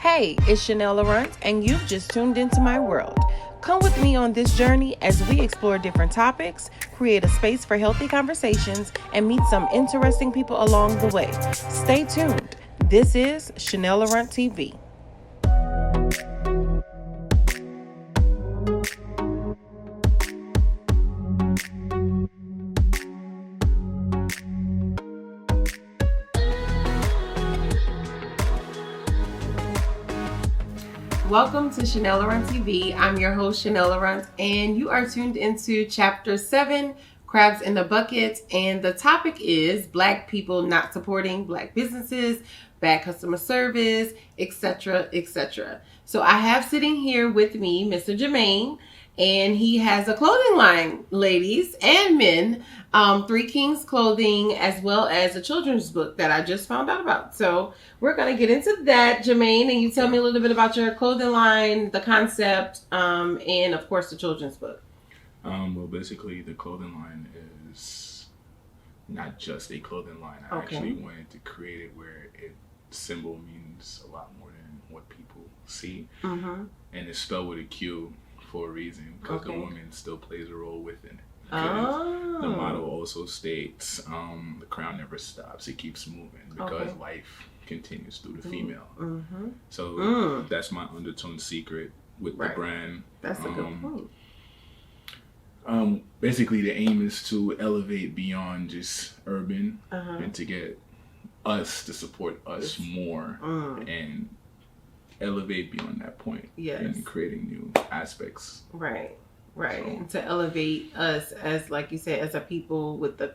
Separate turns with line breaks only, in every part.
Hey, it's Chanel Laurent, and you've just tuned into my world. Come with me on this journey as we explore different topics, create a space for healthy conversations, and meet some interesting people along the way. Stay tuned. This is Chanel Laurent TV. Welcome to Chanel Laurent TV. I'm your host, Chanel Laurent, and you are tuned into Chapter 7, Crabs in the Bucket, and the topic is Black people not supporting Black businesses, bad customer service, etc., etc. So I have sitting here with me Mr. Jermaine, and he has a clothing line, ladies and men, Three Kings Clothing, as well as a children's book that I just found out about. So we're going to get into that, Jermaine, and you tell me a little bit about your clothing line, the concept, and of course the children's book.
Well, basically the clothing line is not just a clothing line. I actually wanted to create it where symbol means a lot more than what people see. Mm-hmm. And it's spelled with a Q for a reason, because the woman still plays a role within it. The motto also states, the crown never stops, it keeps moving, because life continues through the female. Mm-hmm. So that's my undertone secret with the brand. That's a good point. Basically the aim is to elevate beyond just urban and to get us to support us more and elevate beyond that point and creating new aspects. Right.
So, to elevate us as, like you said, as a people with the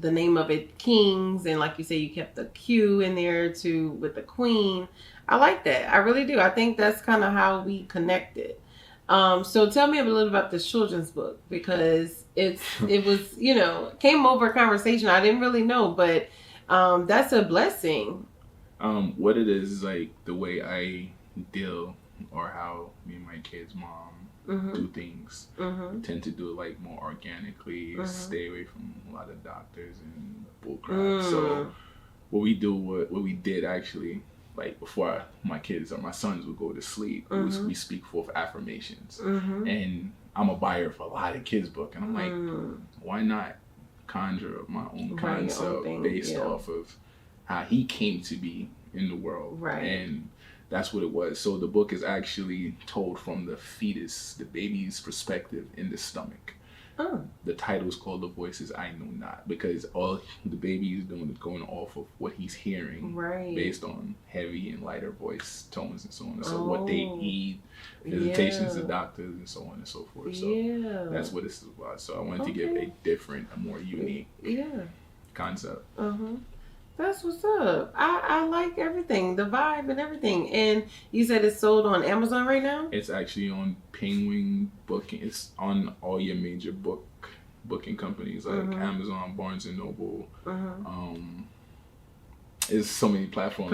name of it, Kings, and like you say, you kept the Q in there too with the Queen. I like that. I really do. I think that's kind of how we connected. So tell me a little about this children's book, because it was, came over a conversation. I didn't really know, but that's a blessing.
What it is like the way I deal, or how me and my kids' mom do things. Tend to do it like more organically, stay away from a lot of doctors and bull crap. So what we did actually, like before my kids or my sons would go to sleep, we speak forth affirmations. And I'm a buyer for a lot of kids' book, and I'm like, why not conjure up my own concept based off of how he came to be in the world. And that's what it was. So the book is actually told from the fetus, the baby's perspective in the stomach. The title is called The Voices I Know Not, because all the baby is doing is going off of what he's hearing based on heavy and lighter voice tones and so on. So what they eat, visitations to doctors and so on and so forth. So that's what this is about. So I wanted to give a different, a more unique concept.
That's what's up. I like everything, the vibe and everything. And you said it's sold on Amazon right now?
It's actually on Penguin Booking. It's on all your major booking companies like Amazon, Barnes and Noble. It's so many platforms.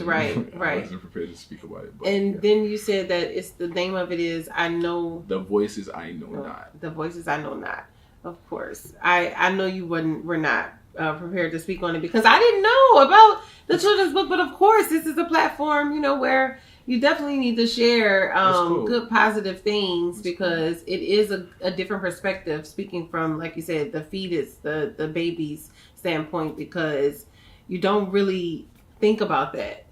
Right. I wasn't prepared to speak about it. But,
then you said that it's the name of it is I Know.
The Voices I Know Not.
The Voices I Know Not. Of course. I know you were not prepared to speak on it, because I didn't know about the children's book, but of course this is a platform where you definitely need to share good positive things, because it is a different perspective, speaking from, like you said, the fetus, the baby's standpoint, because you don't really think about that,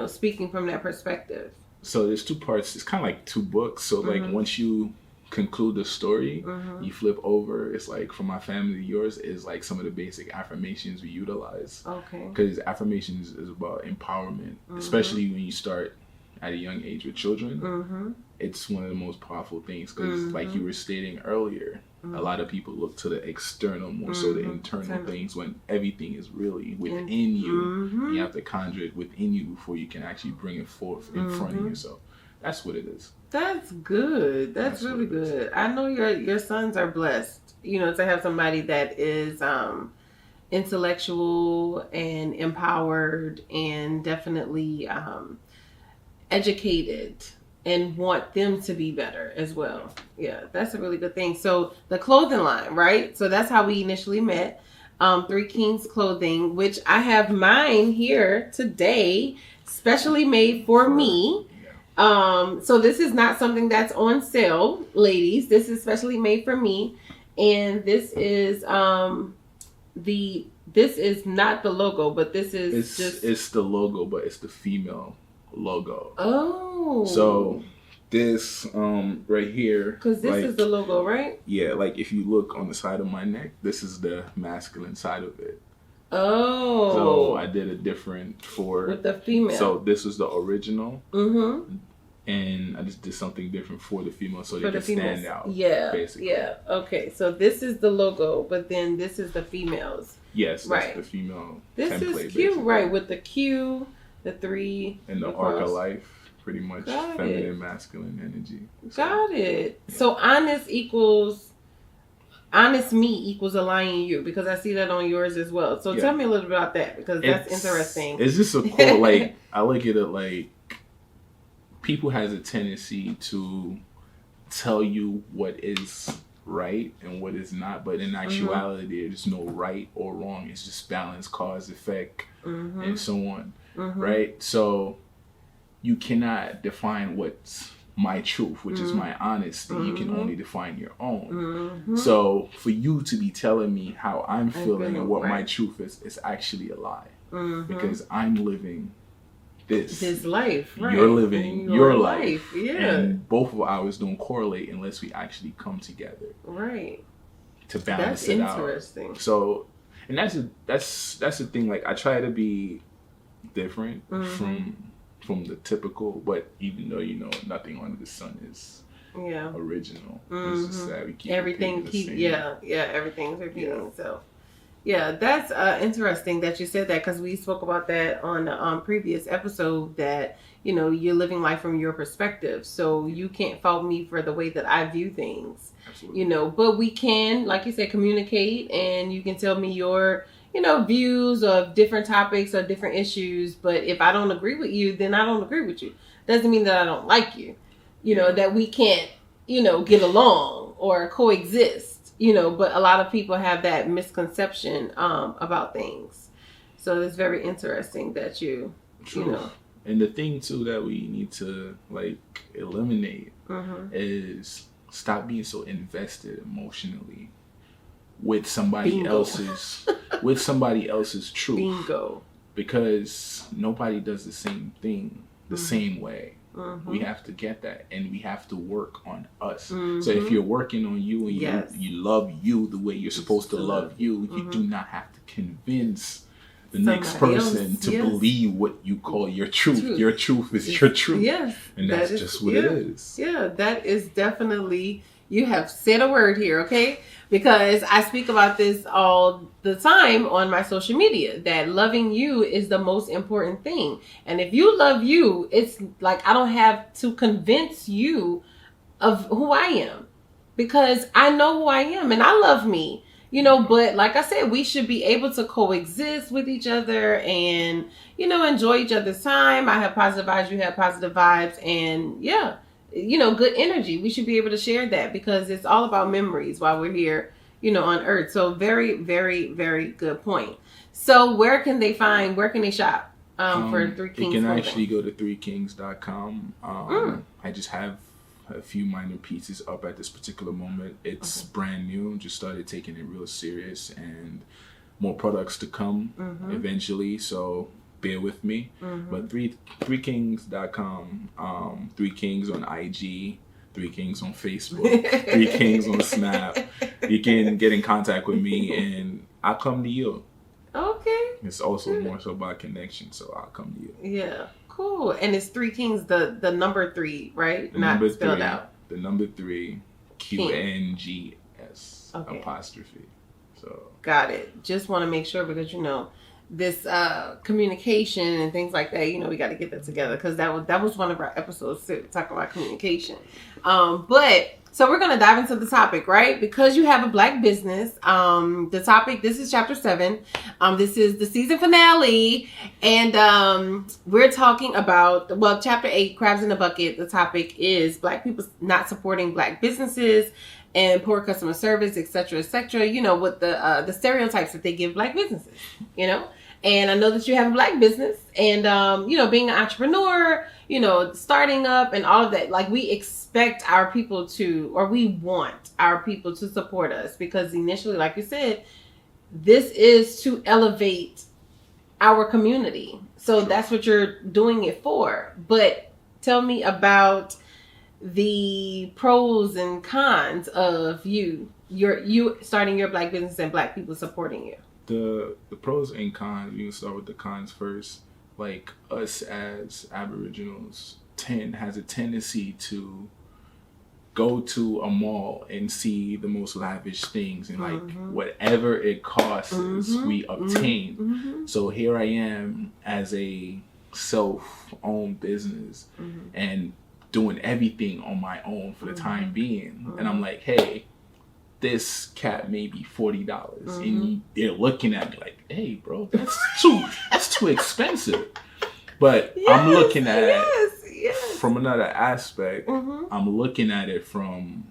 speaking from that perspective.
So there's two parts. It's kind of like two books. So like once you conclude the story, you flip over, it's like, from my family to yours, is like some of the basic affirmations we utilize. Because affirmations is about empowerment, especially when you start at a young age with children. It's one of the most powerful things, because like you were stating earlier, a lot of people look to the external more so the internal things, when everything is really within you. You have to conjure it within you before you can actually bring it forth in front of yourself. That's what it is.
That's good. That's really good. I know your sons are blessed, to have somebody that is intellectual and empowered and definitely educated, and want them to be better as well. Yeah, that's a really good thing. So the clothing line, right? So that's how we initially met. Three Kings clothing, which I have mine here today, specially made for me. So this is not something that's on sale, ladies. This is specially made for me, and this is this is not the logo, but this is
it's the logo, but it's the female logo.
Oh,
so this right here,
because this is the logo, right?
Yeah, like if you look on the side of my neck, this is the masculine side of it.
Oh,
so I did a different with
the female.
So this was the original, and I just did something different for the female, so they can stand out.
Yeah,
basically.
Yeah. Okay, so this is the logo, but then this is the females.
Yes, that's the female.
This
template,
is cute,
basically.
Right? With the Q, the 3,
and the arc of life. Pretty much feminine, masculine energy. So,
Got it. Yeah. So honest me equals a lion you, because I see that on yours as well. So tell me a little bit about that, because that's interesting.
It's just a cool, like, I look at it like people has a tendency to tell you what is right and what is not, but in actuality there's no right or wrong. It's just balance, cause, effect, and so on. Right? So you cannot define what's my truth, which is my honesty. You can only define your own. So for you to be telling me how I'm feeling and what my truth is actually a lie. Because I'm living this life. Right? You're living your life.
Yeah.
And both of ours don't correlate unless we actually come together.
Right.
To balance it out. That's interesting. So, and that's the thing. Like, I try to be different from the typical, but even though nothing under the sun is original, it's just that we keep everything everything's repeating. So that's interesting that you said that, because we spoke about that on the previous episode, that you're living life from your perspective, so you can't fault me for the way that I view things. Absolutely. But we can, like you said, communicate, and you can tell me your views of different topics or different issues. But if I don't agree with you, then I don't agree with you. Doesn't mean that I don't like you, that we can't, get along or coexist, but a lot of people have that misconception about things. So it's very interesting that you know. And the thing too that we need to eliminate is stop being so invested emotionally with somebody else's truth. Bingo. Because nobody does the same thing the same way. We have to get that, and we have to work on us. So if you're working on you and you love you the way you're supposed to love you, you do not have to convince the next person to believe what you call your truth. Your truth is your truth. Yes. And that's just what it is.
Yeah, that is definitely, you have said a word here, okay? Because I speak about this all the time on my social media, that loving you is the most important thing. And if you love you, it's like I don't have to convince you of who I am, because I know who I am and I love me. But like I said, we should be able to coexist with each other and, enjoy each other's time. I have positive vibes, you have positive vibes, and good energy. We should be able to share that, because it's all about memories while we're here, on Earth. So very, very, very good point. So where can they shop for Three Kings?
You can actually go to 3kings.com. I just have a few minor pieces up at this particular moment. It's brand new. Just started taking it real serious, and more products to come eventually. So bear with me. But 3kings.com, 3 Kings on IG, 3 Kings on Facebook, 3 Kings on Snap. You can get in contact with me, and I'll come to you. Okay. It's also more so about connection, so I'll come to you.
Yeah. Cool. And it's 3 Kings, the number 3, right?
The not number spelled 3, out. The number 3, QNGS apostrophe. So
got it. Just want to make sure, because this communication and things like that, we got to get that together, because that was one of our episodes to talk about communication. But so we're going to dive into the topic, right? Because you have a Black business. The topic, this is chapter 7. This is the season finale. And we're talking about, chapter 8, Crabs in the Bucket. The topic is Black people not supporting Black businesses. and poor customer service, et cetera, with the stereotypes that they give black businesses, And I know that you have a black business and, being an entrepreneur, starting up and all of that, like we expect our people we want our people to support us because initially, like you said, this is to elevate our community. So that's what you're doing it for. But tell me about the pros and cons of you starting your black business and black people supporting you.
The pros and cons, we can start with the cons first. Like us as Aboriginals has a tendency to go to a mall and see the most lavish things and like whatever it costs we obtain. So here I am as a self-owned business and doing everything on my own for the time being. And I'm like, hey, this cap may be $40. And they're looking at me like, hey bro, that's too expensive. But I'm looking at it from another aspect. I'm looking at it from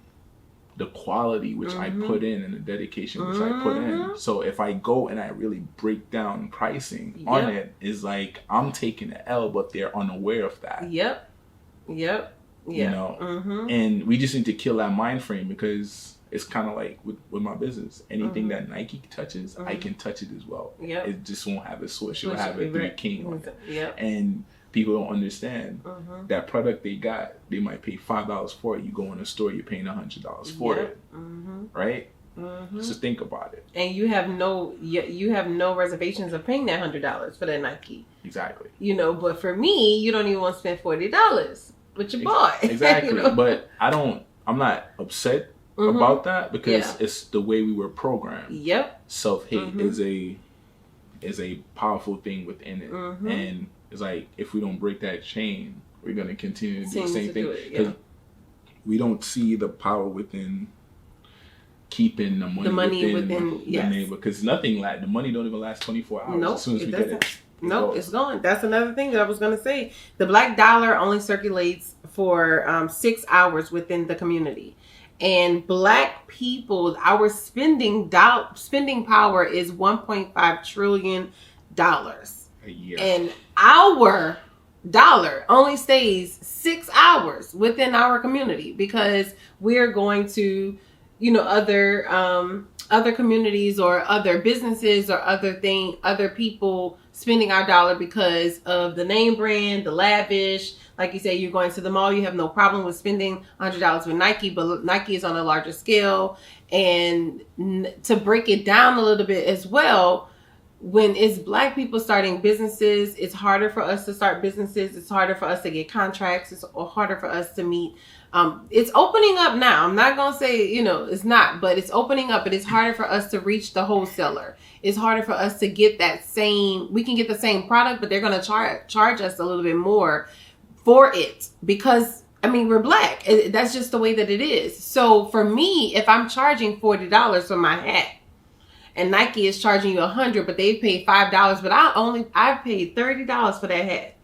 the quality which I put in and the dedication which I put in. So if I go and I really break down pricing on it, is like I'm taking the L, but they're unaware of that. And we just need to kill that mind frame because it's kind of like with my business. Anything that Nike touches, I can touch it as well. It just won't have a swoosh. It will have a 3 king on it. And people don't understand that product they got, they might pay $5 for it. You go in a store, you're paying $100 for it. Right? So think about it.
And you have no reservations of paying that $100 for that Nike.
Exactly.
But for me, you don't even want to spend $40 with your boy.
Exactly. But I'm not upset about that because it's the way we were programmed. Self-hate is a powerful thing within it. And it's like if we don't break that chain, we're going to continue to do the same thing. Because we don't see the power within keeping the money within the neighbor. Because the money don't even last 24 hours as soon as we get it.
It's gone. That's another thing that I was going to say. The black dollar only circulates for 6 hours within the community. And black people, our spending power is $1.5 trillion
a year.
And our dollar only stays 6 hours within our community because we're going to, other communities or other businesses or other people spending our dollar because of the name brand, the lavish. Like you say, you're going to the mall, you have no problem with spending $100 with Nike, but Nike is on a larger scale. And to break it down a little bit as well, when it's black people starting businesses, it's harder for us to start businesses. It's harder for us to get contracts. It's harder for us to meet. It's opening up now. I'm not going to say, it's not, but it's opening up. But it's harder for us to reach the wholesaler. It's harder for us to get we can get the same product, but they're going to charge us a little bit more for it because, we're black. That's just the way that it is. So for me, if I'm charging $40 for my hat, and Nike is charging you $100, but they paid $5. But I paid $30 for that hat.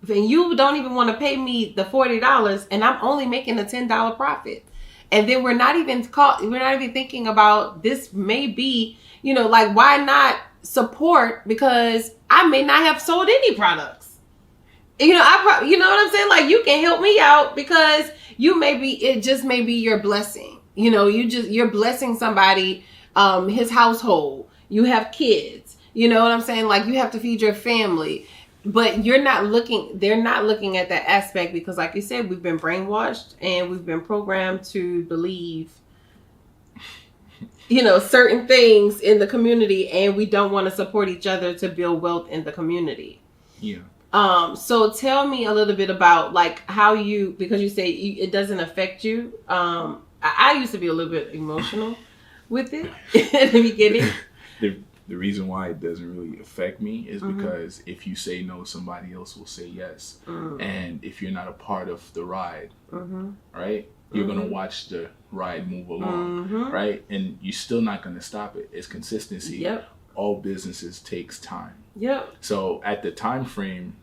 And you don't even want to pay me the $40, and I'm only making a $10 profit. And then we're not even thinking about this may be, why not support? Because I may not have sold any products. You know what I'm saying? Like you can help me out because it just may be your blessing. You're blessing somebody. His household, you have kids, you know what I'm saying? Like you have to feed your family, but they're not looking at that aspect because like you said, we've been brainwashed and we've been programmed to believe, certain things in the community and we don't want to support each other to build wealth in the community.
Yeah.
So tell me a little bit about like how because you say it doesn't affect you. I used to be a little bit emotional with it in the beginning.
The reason why it doesn't really affect me is because if you say no, somebody else will say yes. And if you're not a part of the ride, right, you're going to watch the ride move along, right? And you're still not going to stop it. It's consistency. All businesses takes time. So at the time frame,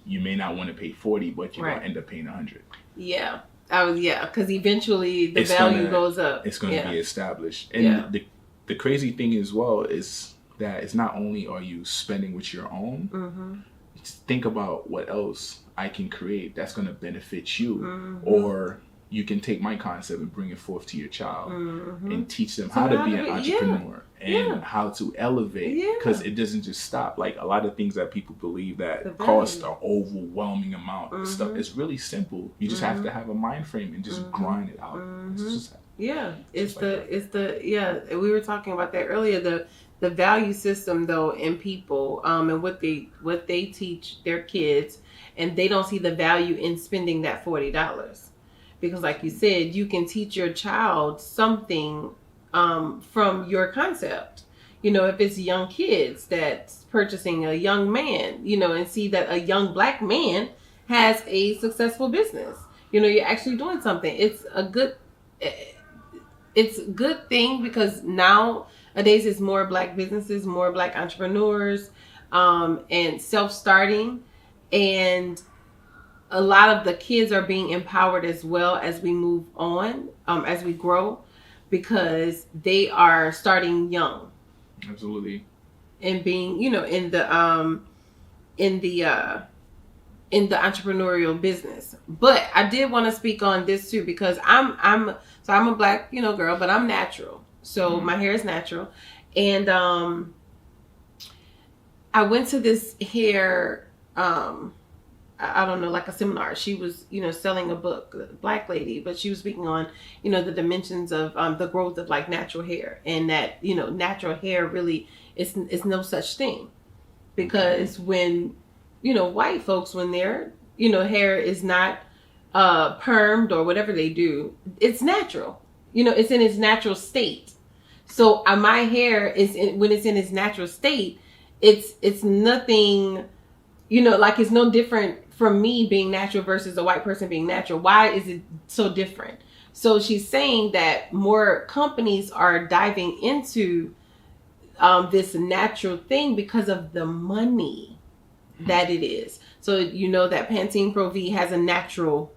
you may not want to pay $40, but you're going to end up paying $100.
Because eventually the value goes up.
It's going to be established. And the crazy thing as well is that it's not only are you spending with your own, think about what else I can create that's going to benefit you. Or you can take my concept and bring it forth to your child and teach them how to be an entrepreneur and how to elevate, because it doesn't just stop. Like a lot of things that people believe that cost an overwhelming amount of stuff. It's really simple. You just have to have a mind frame and just grind it out.
We were talking about that earlier, the value system though in people and what they teach their kids, and they don't see the value in spending that $40. Because like you said, you can teach your child something from your concept. If it's young kids that's purchasing a young man, and see that a young black man has a successful business. You're actually doing something. It's a good thing, because nowadays it's more black businesses, more black entrepreneurs, and self-starting, and a lot of the kids are being empowered as well as we move on, as we grow, because they are starting young.
Absolutely.
And being, in the entrepreneurial business. But I did want to speak on this too, because I'm a black, girl, but I'm natural. So my hair is natural. And I went to this hair, I don't know, like a seminar. She was, selling a book, a black lady, but she was speaking on, the dimensions of the growth of like natural hair, and that, natural hair really is no such thing. Because when, white folks, when their, hair is not permed or whatever they do, it's natural. It's in its natural state. So my hair when it's in its natural state, it's nothing, like it's no different from me being natural versus a white person being natural. Why is it so different? So she's saying that more companies are diving into this natural thing because of the money that it is. So that Pantene Pro V has a natural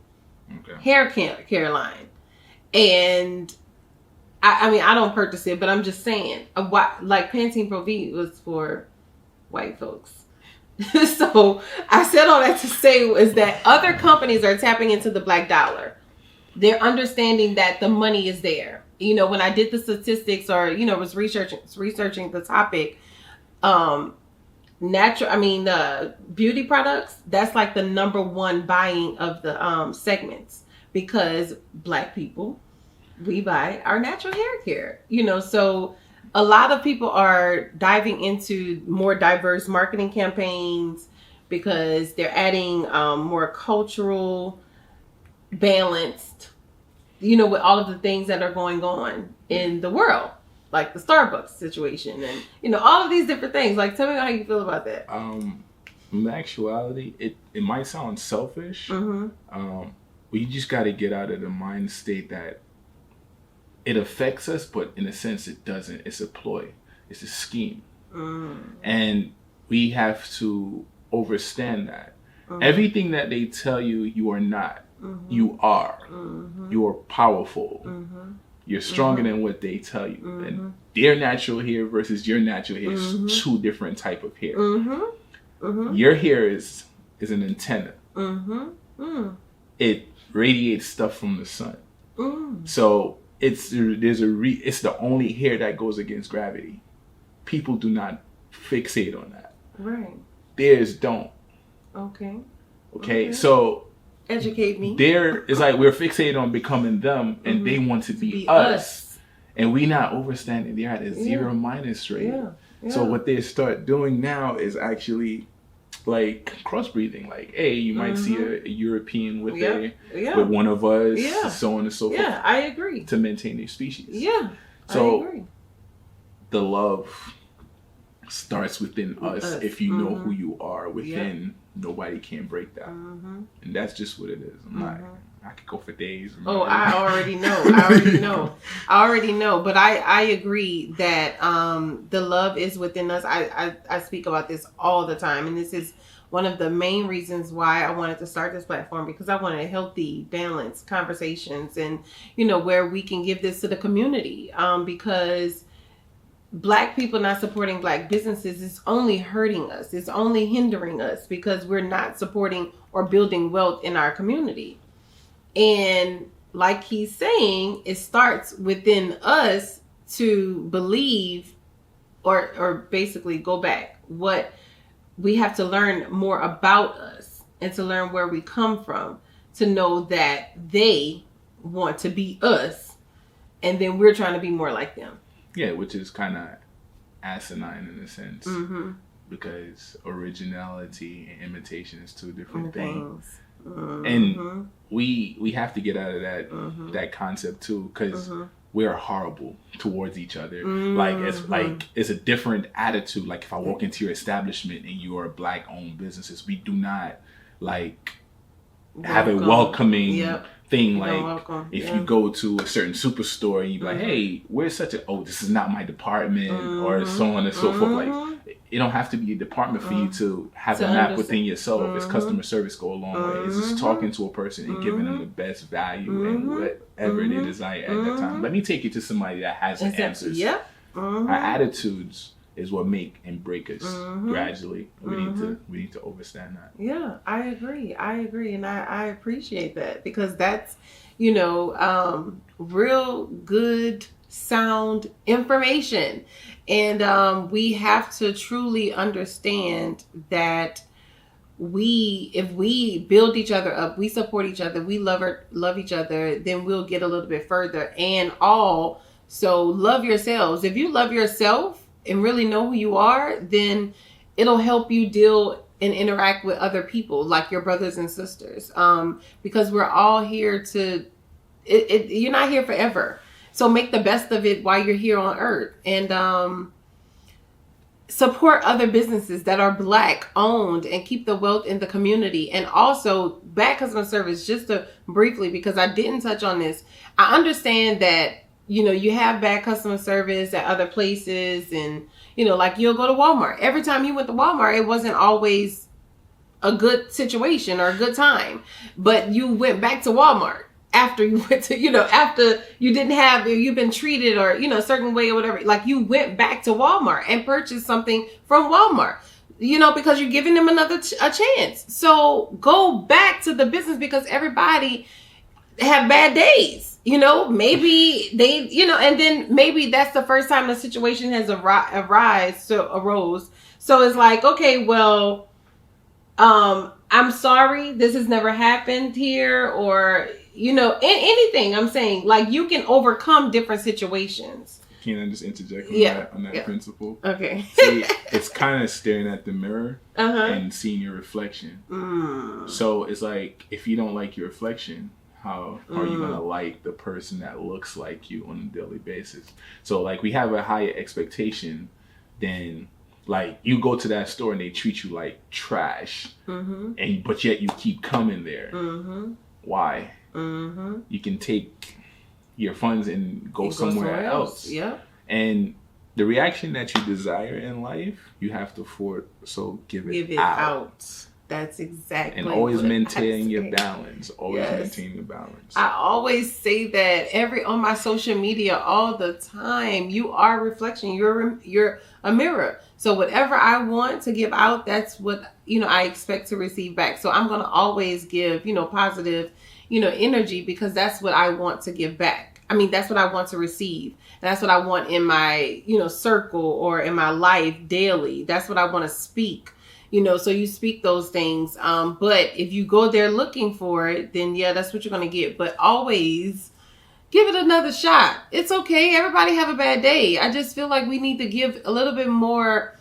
hair care line. And I mean, I don't purchase it, but I'm just saying, like Pantene Pro V was for white folks. So I said all that to say is that other companies are tapping into the black dollar. They're understanding that the money is there. When I did the statistics, or was researching the topic, beauty products, that's like the number one buying of the segments, because black people, we buy our natural hair care. So a lot of people are diving into more diverse marketing campaigns, because they're adding more cultural, balanced, with all of the things that are going on in the world, like the Starbucks situation and, all of these different things. Like, tell me how you feel about that.
In actuality, it might sound selfish, but you just got to get out of the mind state that it affects us, but in a sense it doesn't. It's a ploy. It's a scheme. And we have to understand that. Everything that they tell you, you are not. You are. You are powerful. You're stronger than what they tell you. And their natural hair versus your natural hair is two different type of hair. Your hair is an antenna. It radiates stuff from the sun. So it's the only hair that goes against gravity. People do not fixate on that.
Right.
Theirs don't. Okay. So
educate me.
It's like we're fixated on becoming them, and they want to be us. And we not understanding they're at a zero minus rate. So what they start doing now is actually like crossbreeding. Like, hey, you might see a European with with one of us, so on and so forth.
Yeah, I agree.
To maintain their species.
Yeah,
so
I agree.
The love starts within us. If you know who you are within, nobody can break that. And that's just what it is. I'm not I could go for days.
Oh, I already know. I already know. But I agree that the love is within us. I speak about this all the time. And this is one of the main reasons why I wanted to start this platform, because I wanted healthy, balanced conversations and, where we can give this to the community. Because Black people not supporting Black businesses is only hurting us. It's only hindering us because we're not supporting or building wealth in our community. And like he's saying, it starts within us to believe or basically go back. What we have to learn more about us and to learn where we come from, to know that they want to be us and then we're trying to be more like them.
Yeah, which is kind of asinine in a sense, because originality and imitation is two different things. And we have to get out of that concept too, because we are horrible towards each other. It's a different attitude. Like if I walk into your establishment and you are Black owned businesses, we do not have a welcoming thing. Like if you go to a certain superstore and you be like, hey, where's such a, this is not my department, or so on and so forth. Like it don't have to be a department for you to have a map within yourself. It's customer service go a long way. It's just talking to a person and giving them the best value and whatever they desire at that time. Let me take you to somebody that has the answers. Our attitudes is what make and break us gradually. We need to understand that.
Yeah, I agree. And I appreciate that, because that's, real good, sound information. And we have to truly understand that if we build each other up, we support each other, we love each other, then we'll get a little bit further. And so love yourselves. If you love yourself and really know who you are, then it'll help you deal and interact with other people, like your brothers and sisters. Because we're all here you're not here forever. So make the best of it while you're here on earth. And support other businesses that are Black owned and keep the wealth in the community. And also bad customer service, just to briefly, because I didn't touch on this. I understand that, you have bad customer service at other places, and, like you'll go to Walmart. Every time you went to Walmart, it wasn't always a good situation or a good time, but you went back to Walmart after you went to, after you you've been treated or, a certain way or whatever. Like you went back to Walmart and purchased something from Walmart, because you're giving them a chance. So go back to the business, because everybody have bad days. Maybe they, and then maybe that's the first time the situation has arose. So it's like, okay, well, I'm sorry, this has never happened here, or, anything. I'm saying, like, you can overcome different situations.
Can I just interject on that principle?
Okay.
See, it's kind of staring at the mirror and seeing your reflection. So it's like, if you don't like your reflection, how are you going to like the person that looks like you on a daily basis? So like we have a higher expectation than, like, you go to that store and they treat you like trash, but yet you keep coming there. Why? You can take your funds and go somewhere else. Yeah. And the reaction that you desire in life, you have to give it out.
That's exactly.
And always maintain your balance. Maintain your balance.
I always say that on my social media all the time. You are a reflection. You're a mirror. So whatever I want to give out, that's what I expect to receive back. So I'm gonna always give positive energy, because that's what I want to give back. I mean, that's what I want to receive. That's what I want in my circle or in my life daily. That's what I want to speak. So you speak those things. But if you go there looking for it, then that's what you're going to get. But always give it another shot. It's okay. Everybody have a bad day. I just feel like we need to give a little bit more,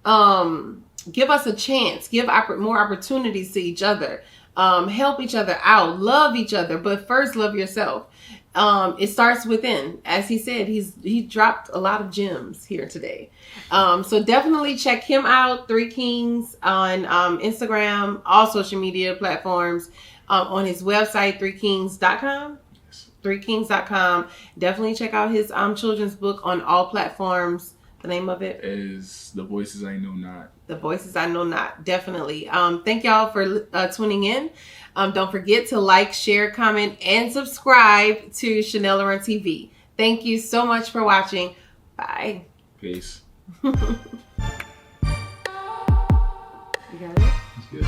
give us a chance, give more opportunities to each other, help each other out, love each other. But first, love yourself. It starts within. As he said, he dropped a lot of gems here today. So definitely check him out, Three Kings, on Instagram, all social media platforms, on his website, threekings.com. threekings.com. Definitely check out his children's book on all platforms. The name of it
is The Voices I Know Not.
The Voices I Know Not. Definitely. Thank y'all for tuning in. Don't forget to like, share, comment, and subscribe to Chanel Laurent TV. Thank you so much for watching. Bye.
Peace.
You got it?
That's good.